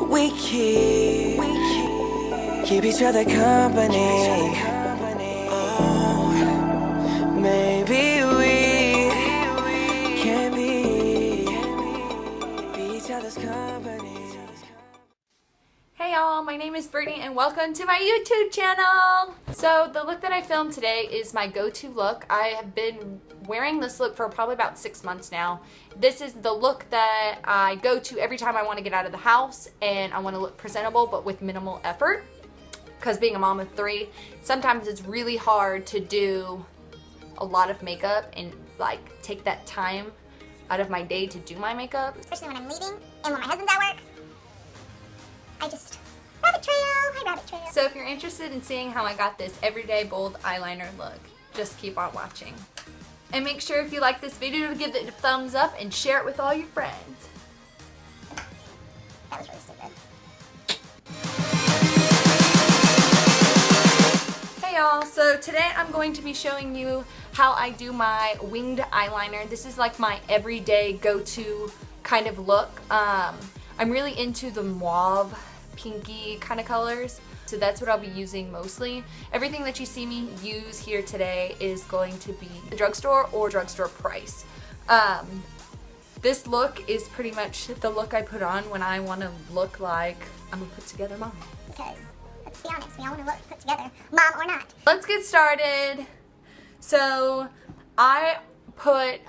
We keep each other company. Oh, maybe we can be each other's company. Hey y'all, my name is Brittne and welcome to my YouTube channel. So the look that I filmed today is my go-to look. I have been wearing this look for probably about 6 months now. This is the look that I go to every time I want to get out of the house and I want to look presentable but with minimal effort. Because being a mom of 3, sometimes it's really hard to do a lot of makeup and like take that time out of my day to do my makeup. Especially when I'm leaving and when my husband's at work. I just rabbit trail. So if you're interested in seeing how I got this everyday bold eyeliner look, just keep on watching. And make sure if you like this video to give it a thumbs up and share it with all your friends. That was really stupid. Hey y'all, so today I'm going to be showing you how I do my winged eyeliner. This is like my everyday go-to kind of look. I'm really into the mauve, pinky kind of colors, so that's what I'll be using mostly. Everything that you see me use here today is going to be the drugstore or drugstore price. This look is pretty much the look I put on when I want to look like I'm a put together mom. Because, let's be honest, we all want to look put together, mom or not. Let's get started. So I put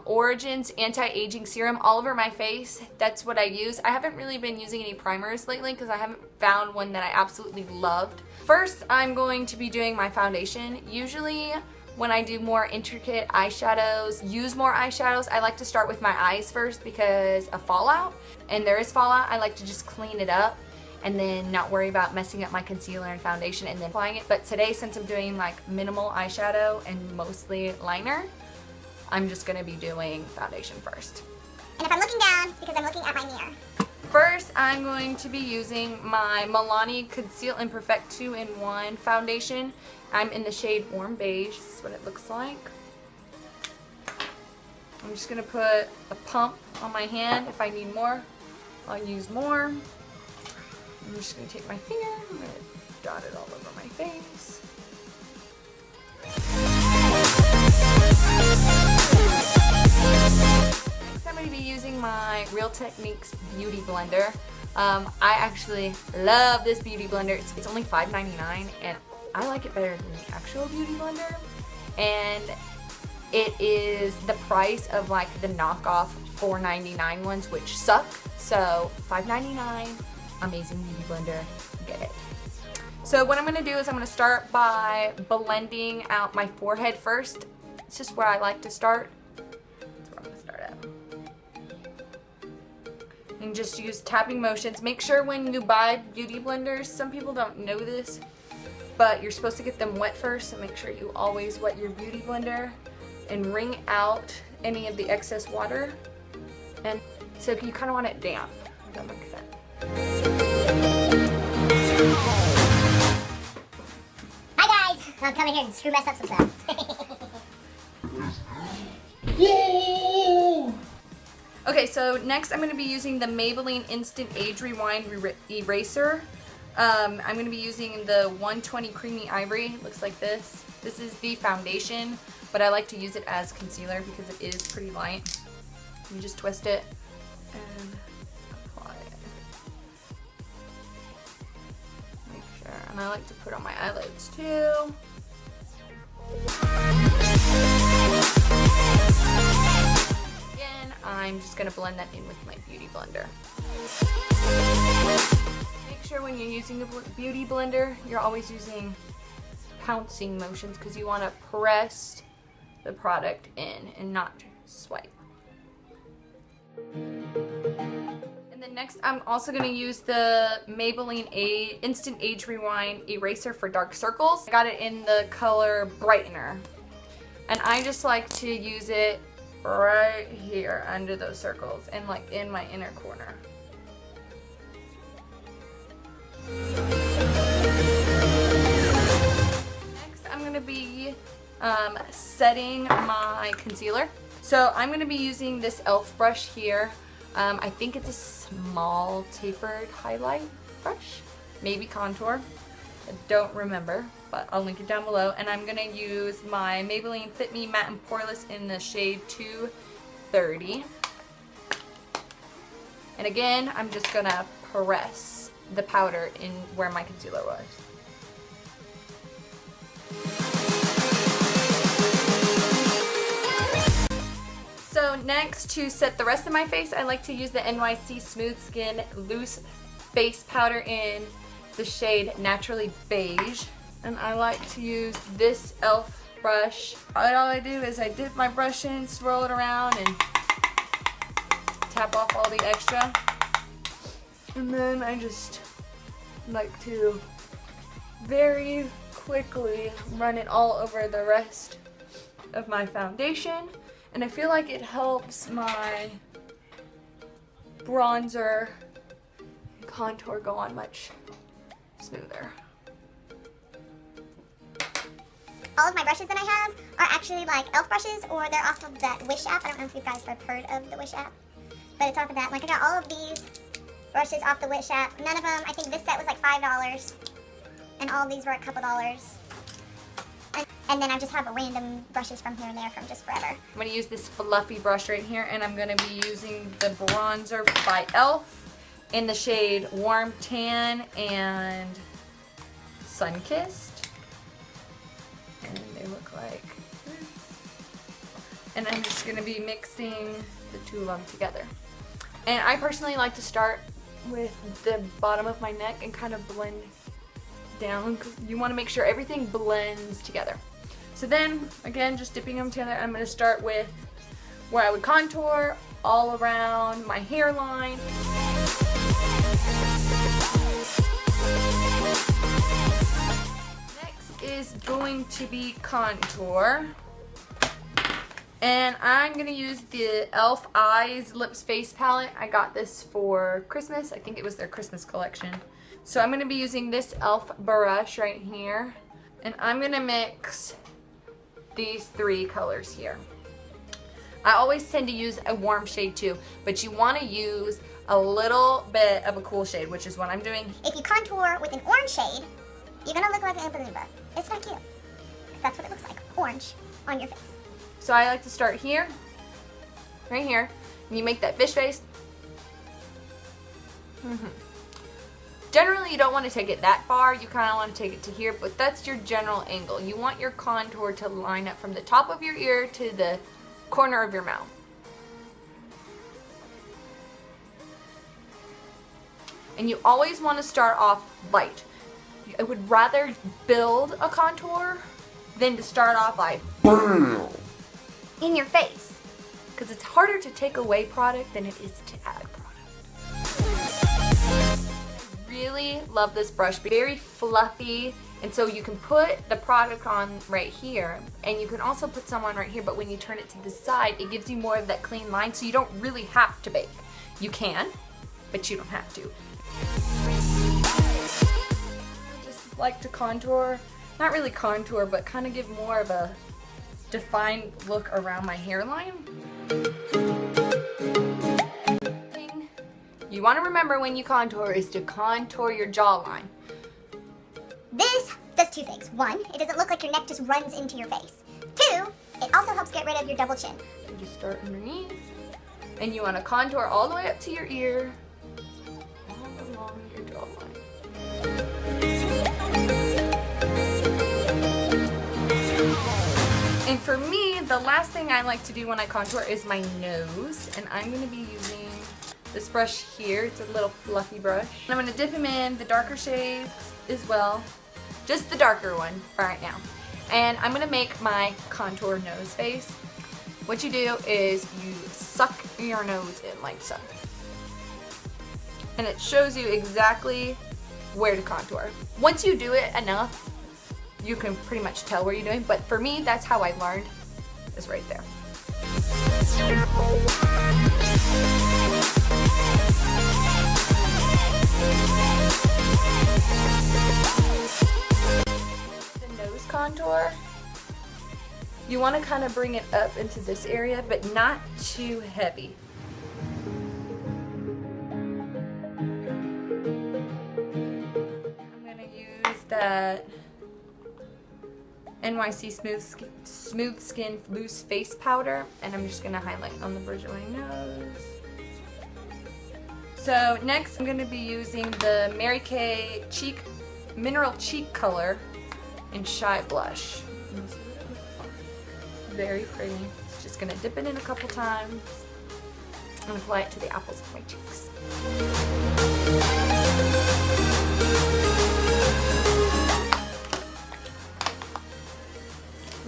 Origin's anti-aging serum all over my face. That's what I use. I haven't really been using any primers lately because I haven't found one that I absolutely loved. First, I'm going to be doing my foundation. Usually when I do more intricate eyeshadows, use more eyeshadows, I like to start with my eyes first because of fallout. And there is fallout. I like to just clean it up and then not worry about messing up my concealer and foundation and then applying it. But today, since I'm doing like minimal eyeshadow and mostly liner, I'm just going to be doing foundation first. And if I'm looking down, it's because I'm looking at my mirror. First, I'm going to be using my Milani Conceal and Perfect 2-in-1 foundation. I'm in the shade Warm Beige. This is what it looks like. I'm just going to put a pump on my hand. If I need more, I'll use more. I'm just going to take my finger, I'm going to dot it all over my face. Next, I'm going to be using my Real Techniques Beauty Blender. I actually love this beauty blender. It's only $5.99 and I like it better than the actual beauty blender. And it is the price of like the knockoff $4.99 ones, which suck. So $5.99, amazing beauty blender, get it. So what I'm going to do is I'm going to start by blending out my forehead first. It's just where I like to start. That's where I'm going to start at. And just use tapping motions. Make sure when you buy beauty blenders, some people don't know this, but you're supposed to get them wet first, so make sure you always wet your beauty blender and wring out any of the excess water. And so you kind of want it damp. Does that make sense? Hi guys! I'm coming here and screw mess up some stuff. Yay! Okay, so next I'm going to be using the Maybelline Instant Age Rewind Eraser. I'm going to be using the 120 Creamy Ivory. It looks like this. This is the foundation, but I like to use it as concealer because it is pretty light. You just twist it and apply it. Make sure. And I like to put on my eyelids too. Again, I'm just going to blend that in with my beauty blender. Make sure when you're using the beauty blender, you're always using pouncing motions because you want to press the product in and not swipe. And then next, I'm also going to use the Maybelline Instant Age Rewind Eraser for dark circles. I got it in the color Brightener. And I just like to use it right here under those circles and like in my inner corner. Next, I'm going to be setting my concealer. So I'm going to be using this e.l.f. brush here. I think it's a small tapered highlight brush, maybe contour. I don't remember, but I'll link it down below. And I'm gonna use my Maybelline Fit Me Matte and Poreless in the shade 230. And again, I'm just gonna press the powder in where my concealer was. So next, to set the rest of my face, I like to use the NYC Smooth Skin Loose Face Powder in the shade Naturally Beige. And I like to use this e.l.f. brush. All I do is I dip my brush in, swirl it around, and tap off all the extra. And then I just like to very quickly run it all over the rest of my foundation. And I feel like it helps my bronzer and contour go on much smoother. All of my brushes that I have are actually like e.l.f. brushes, or they're off of that Wish app. I don't know if you guys have heard of the Wish app, but it's off of that. Like, I got all of these brushes off the Wish app. None of them, I think this set was like $5, and all of these were a couple dollars. And then I just have random brushes from here and there from just forever. I'm going to use this fluffy brush right here, and I'm going to be using the bronzer by e.l.f. in the shade Warm Tan and Sunkissed. And they look like this. And I'm just going to be mixing the two of them together. And I personally like to start with the bottom of my neck and kind of blend down, because you want to make sure everything blends together. So then, again, just dipping them together, I'm going to start with where I would contour all around my hairline. Next is going to be contour. And I'm going to use the e.l.f. Eyes Lips Face Palette. I got this for Christmas. I think it was their Christmas collection. So I'm going to be using this e.l.f. brush right here. And I'm going to mix these three colors here. I always tend to use a warm shade too, but you want to use a little bit of a cool shade, which is what I'm doing. If you contour with an orange shade, you're gonna look like an Oompa Loompa. It's not cute. That's what it looks like, orange on your face. So I like to start here, right here, and you make that fish face. Generally, you don't want to take it that far. You kind of want to take it to here, but that's your general angle. You want your contour to line up from the top of your ear to the corner of your mouth. And you always want to start off light. I would rather build a contour than to start off like BAM! In your face. Because it's harder to take away product than it is to add product. Really love this brush. Very fluffy, and so you can put the product on right here, and you can also put some on right here, but when you turn it to the side, it gives you more of that clean line, so you don't really have to bake. You can, but you don't have to. I just like to contour, not really contour, but kind of give more of a defined look around my hairline. You want to remember when you contour is to contour your jawline. This does two things. One, it doesn't look like your neck just runs into your face. Two, it also helps get rid of your double chin. You just start underneath, and you want to contour all the way up to your ear, all along your jawline. And for me, the last thing I like to do when I contour is my nose, and I'm going to be using this brush here. It's a little fluffy brush. And I'm going to dip him in the darker shades as well. Just the darker one for right now. And I'm going to make my contour nose face. What you do is you suck your nose in like so. And it shows you exactly where to contour. Once you do it enough, you can pretty much tell where you're doing. But for me, that's how I learned, is right there. The nose contour, you want to kind of bring it up into this area, but not too heavy. that NYC Smooth Skin Loose Face Powder, and I'm just going to highlight on the bridge of my nose. So next I'm going to be using the Mary Kay Mineral Cheek Color in Shy Blush. Very pretty. Just going to dip it in a couple times and apply it to the apples of my cheeks.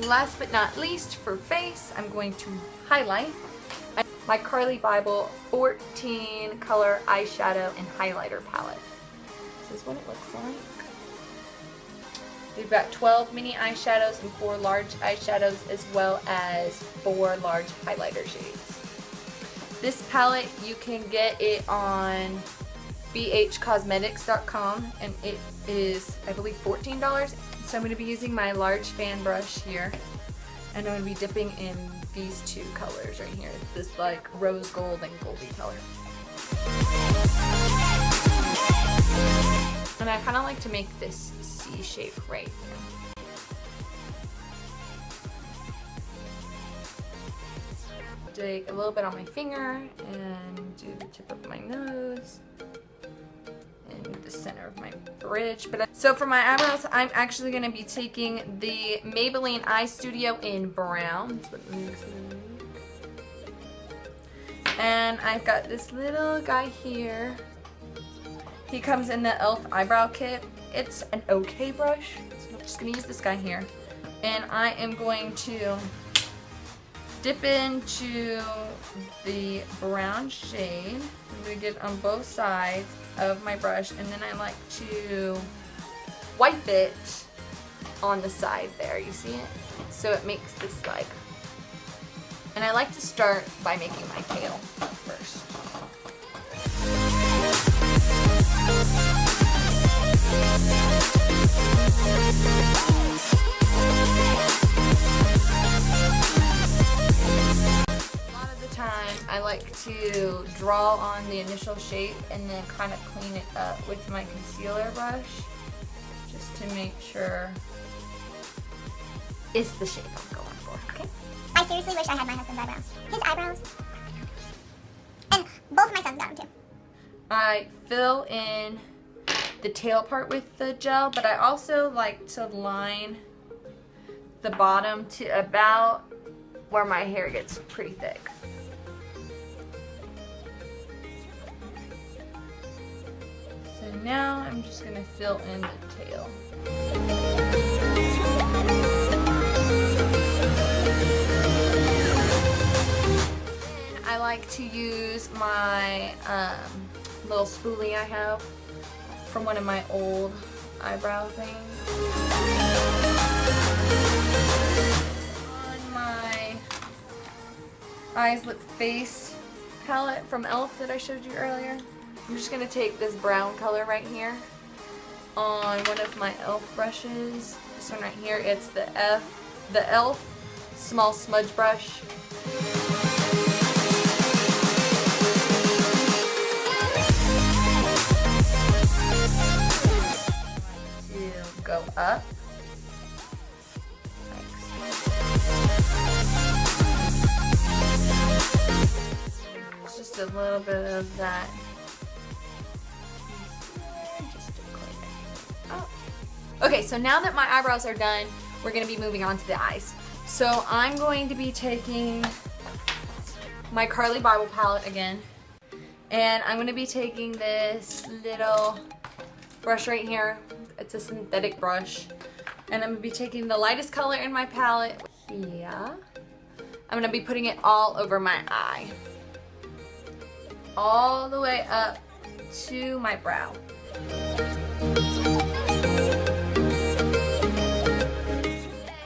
Last but not least, for face, I'm going to highlight my Carly Bible 14 color eyeshadow and highlighter palette. This is what it looks like. We've got 12 mini eyeshadows and 4 large eyeshadows, as well as 4 large highlighter shades. This palette, you can get it on bhcosmetics.com, and it is, I believe, $14. So I'm going to be using my large fan brush here, and I'm going to be dipping in these 2 colors right here. This like rose gold and goldy color. And I kind of like to make this C shape right here. Take a little bit on my finger and do the tip of my nose and the center of my bridge. So for my eyebrows, I'm actually going to be taking the Maybelline Eye Studio in brown. And I've got this little guy here. He comes in the e.l.f. eyebrow kit. It's an okay brush. So I'm just going to use this guy here. And I am going to dip into the brown shade. I'm going to get on both sides of my brush, and then I like to wipe it on the side there. You see it? So it makes this like, and I like to start by making my tail first. I like to draw on the initial shape and then kind of clean it up with my concealer brush just to make sure it's the shape I'm going for, okay? I seriously wish I had my husband's eyebrows. His eyebrows. And both of my sons got them too. I fill in the tail part with the gel, but I also like to line the bottom to about where my hair gets pretty thick. So now I'm just going to fill in the tail. And I like to use my little spoolie I have from one of my old eyebrow things. On my Eyes, Lip, Face palette from e.l.f. that I showed you earlier, I'm just going to take this brown color right here on one of my e.l.f. brushes. This one right here, it's the e.l.f. Small Smudge Brush. To go up. Just a little bit of that. Just to clean it up. Okay, so now that my eyebrows are done, we're going to be moving on to the eyes. So I'm going to be taking my Carly Bible palette again, and I'm going to be taking this little brush right here. It's a synthetic brush, and I'm going to be taking the lightest color in my palette here. I'm going to be putting it all over my eye, all the way up to my brow.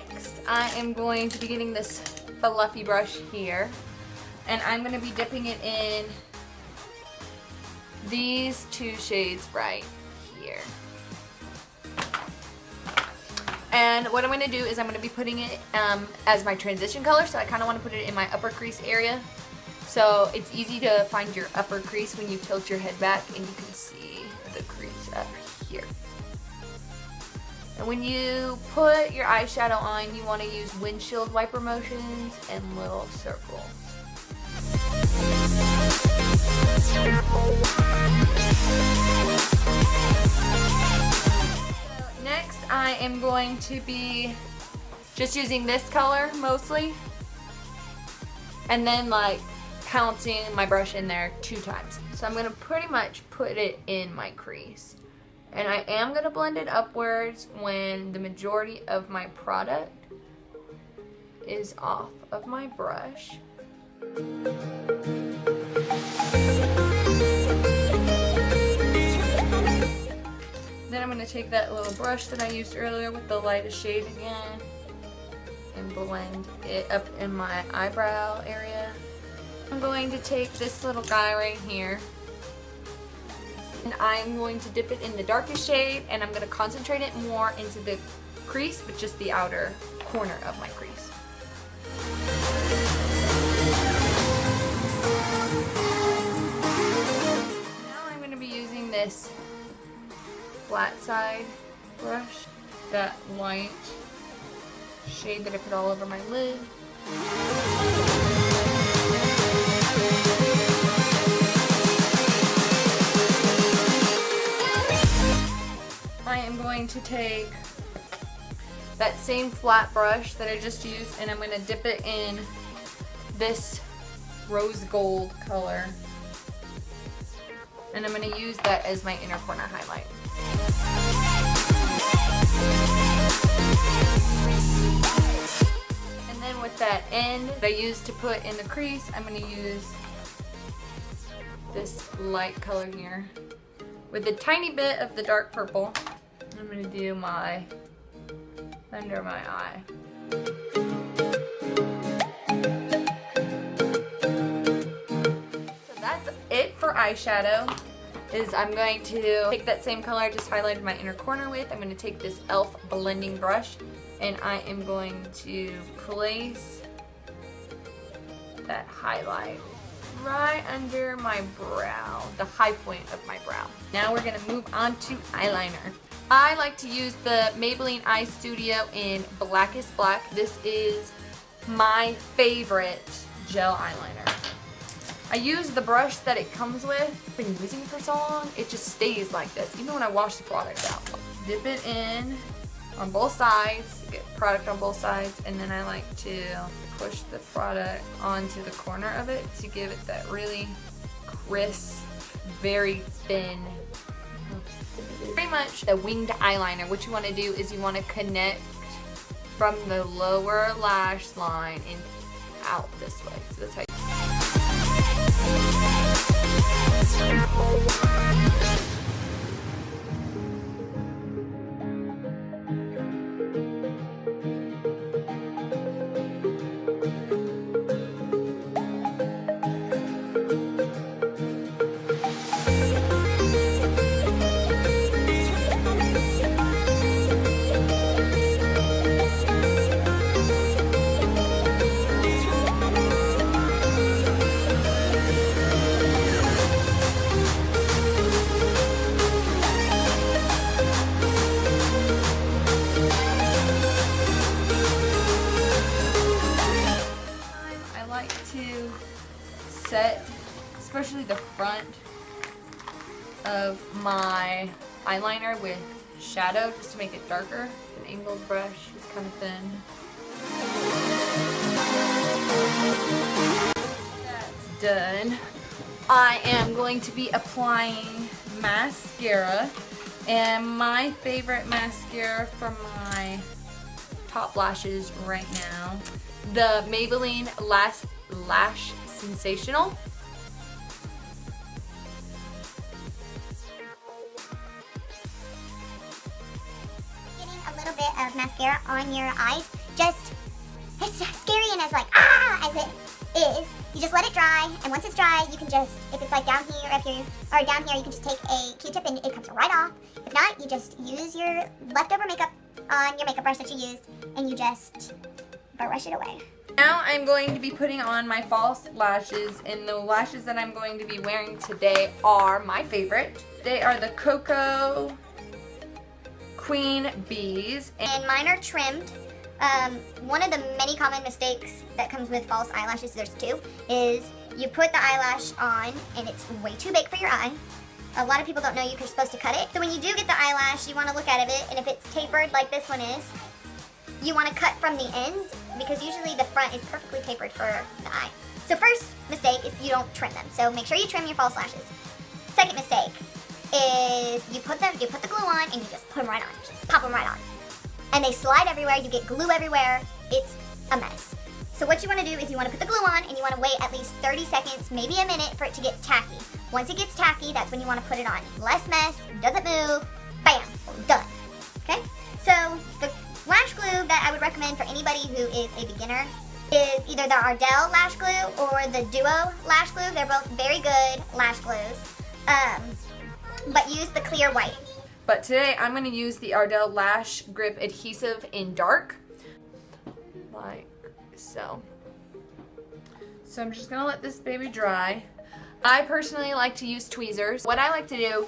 Next, I am going to be getting this fluffy brush here, and I'm going to be dipping it in these 2 shades right here. And what I'm going to do is I'm going to be putting it as my transition color, so I kind of want to put it in my upper crease area. So it's easy to find your upper crease when you tilt your head back, and you can see the crease up here. And when you put your eyeshadow on, you want to use windshield wiper motions and little circles. So next, I am going to be just using this color mostly, and then like counting my brush in there 2 times. So I'm gonna pretty much put it in my crease. And I am gonna blend it upwards when the majority of my product is off of my brush. Then I'm gonna take that little brush that I used earlier with the lightest shade again and blend it up in my eyebrow area. I'm going to take this little guy right here, and I'm going to dip it in the darkest shade, and I'm going to concentrate it more into the crease, but just the outer corner of my crease. Now I'm going to be using this flat side brush, that white shade that I put all over my lid. I am going to take that same flat brush that I just used, and I'm going to dip it in this rose gold color, and I'm going to use that as my inner corner highlight. And then with that end that I used to put in the crease, I'm going to use this light color here with a tiny bit of the dark purple. I'm going to do my under my eye. So that's it for eyeshadow. I'm going to take that same color I just highlighted my inner corner with. I'm going to take this e.l.f. blending brush, and I am going to place that highlight right under my brow, the high point of my brow. Now we're going to move on to eyeliner. I like to use the Maybelline Eye Studio in Blackest Black. This is my favorite gel eyeliner. I use the brush that it comes with. I've been using it for so long, it just stays like this, even when I wash the product out. Dip it in on both sides, get product on both sides, and then I like to push the product onto the corner of it to give it that really crisp, very thin, pretty much the winged eyeliner. What you want to do is you want to connect from the lower lash line and out this way. So that's how set, especially the front of my eyeliner with shadow just to make it darker. An angled brush is kind of thin. That's done. I am going to be applying mascara, and my favorite mascara for my top lashes right now, the Maybelline Lash Sensational. Getting a little bit of mascara on your eyes, just as scary and as like as it is, you just let it dry, and once it's dry, you can just, if it's like down here, up here, or down here, you can just take a Q-tip and it comes right off. If not, you just use your leftover makeup on your makeup brush that you used, and you just brush it away. Now I'm going to be putting on my false lashes, and the lashes that I'm going to be wearing today are my favorite. They are the Cocoa Queen Bees. And mine are trimmed. One of the many common mistakes that comes with false eyelashes, there's two, is you put the eyelash on and it's way too big for your eye. A lot of people don't know you're supposed to cut it. So when you do get the eyelash, you want to look at it, and if it's tapered like this one is, you want to cut from the ends, because usually the front is perfectly tapered for the eye. So first mistake is you don't trim them. So make sure you trim your false lashes. Second mistake is you put the glue on and you just put them right on. Just pop them right on. And they slide everywhere, you get glue everywhere, it's a mess. So what you want to do is you want to put the glue on and you want to wait at least 30 seconds, maybe a minute for it to get tacky. Once it gets tacky, that's when you want to put it on. Less mess, doesn't move, bam, done. Okay? So the lash glue that I would recommend for anybody who is a beginner is either the Ardell lash glue or the Duo lash glue. They're both very good lash glues, but use the clear white. But today I'm going to use the Ardell Lash Grip Adhesive in dark, like so. So I'm just going to let this baby dry. I personally like to use tweezers. What I like to do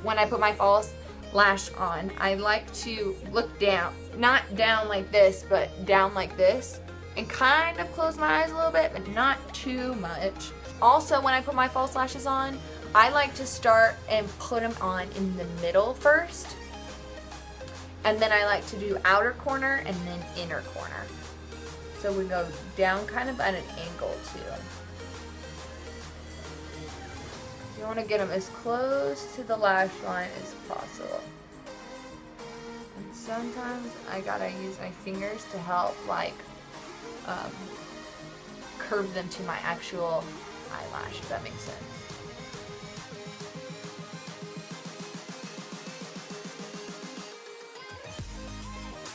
when I put my false lash on, I like to look down, not down like this, but down like this, and kind of close my eyes a little bit, but not too much. Also, when I put my false lashes on, I like to start and put them on in the middle first, and then I like to do outer corner and then inner corner. So we go down kind of at an angle too. You want to get them as close to the lash line as possible. And sometimes I gotta use my fingers to help, like, curve them to my actual eyelash, if that makes sense.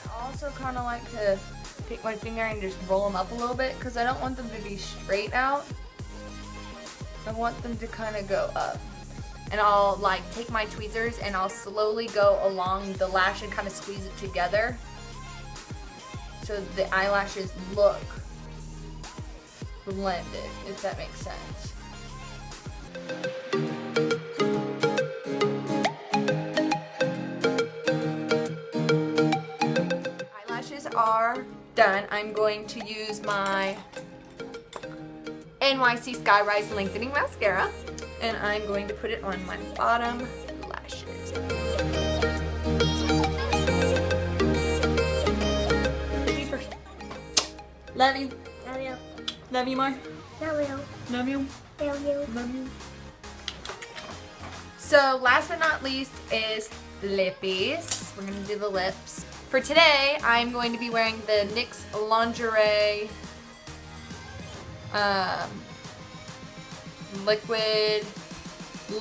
I also kind of like to take my finger and just roll them up a little bit, because I don't want them to be straight out. I want them to kind of go up. And I'll like take my tweezers and I'll slowly go along the lash and kind of squeeze it together so the eyelashes look blended, if that makes sense. Eyelashes are done. I'm going to use my NYC Skyrise Lengthening Mascara, and I'm going to put it on my bottom lashes. Me first. Love you. Love you. Love you more. Love you. Love you. Love you. Love you. So last but not least is lippies. We're gonna do the lips. For today, I'm going to be wearing the NYX Lingerie liquid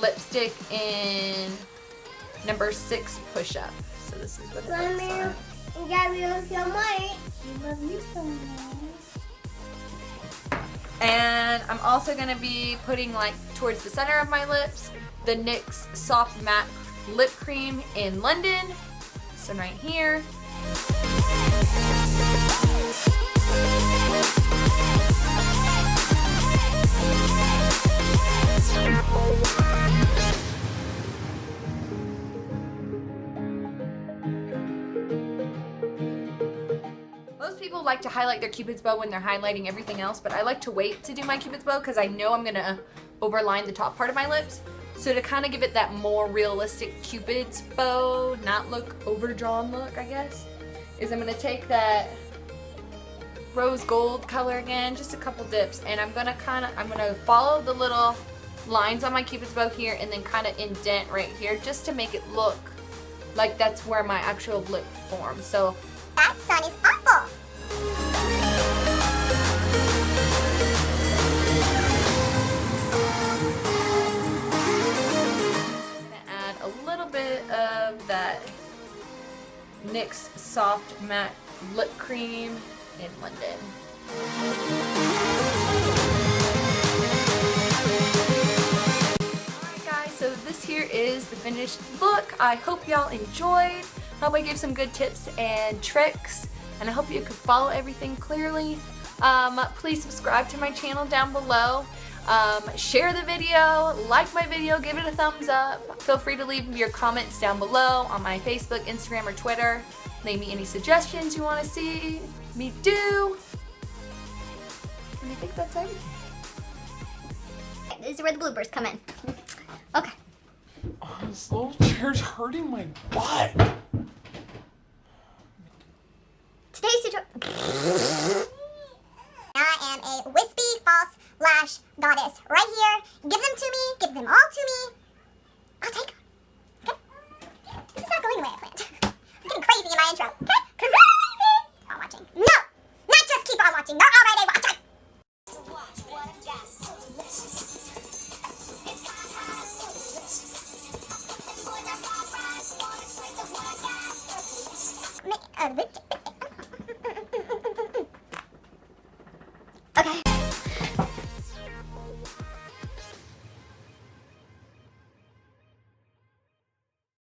lipstick in number 6 push-up. So this is what it looks like. Love you so much. Love you so much. And I'm also going to be putting, like, towards the center of my lips, the NYX Soft Matte Lip Cream in London. So right here. Most people like to highlight their Cupid's bow when they're highlighting everything else, but I like to wait to do my Cupid's bow because I know I'm gonna overline the top part of my lips. So to kind of give it that more realistic Cupid's bow, not look overdrawn look, I guess, is I'm gonna take that rose gold color again, just a couple dips, and I'm gonna follow the little lines on my Cupid's bow here and then kind of indent right here just to make it look like that's where my actual lip forms. So that sun is awful. I'm gonna add a little bit of that NYX Soft Matte Lip Cream in London. So this here is the finished look. I hope y'all enjoyed. I hope I gave some good tips and tricks, and I hope you could follow everything clearly. Please subscribe to my channel down below. Share the video, like my video, give it a thumbs up. Feel free to leave your comments down below on my Facebook, Instagram, or Twitter. Leave me any suggestions you want to see me do. And I think that's it. This is where the bloopers come in. Okay. Oh, this little chair's hurting my butt. Today's tutorial. I am a wispy false lash goddess. Right here. Give them to me. Give them all to me. I'll take them. Okay? This is not going the way I planned. I'm getting crazy in my intro. Okay? Crazy! Keep on watching. No! Not just keep on watching. They're already watching.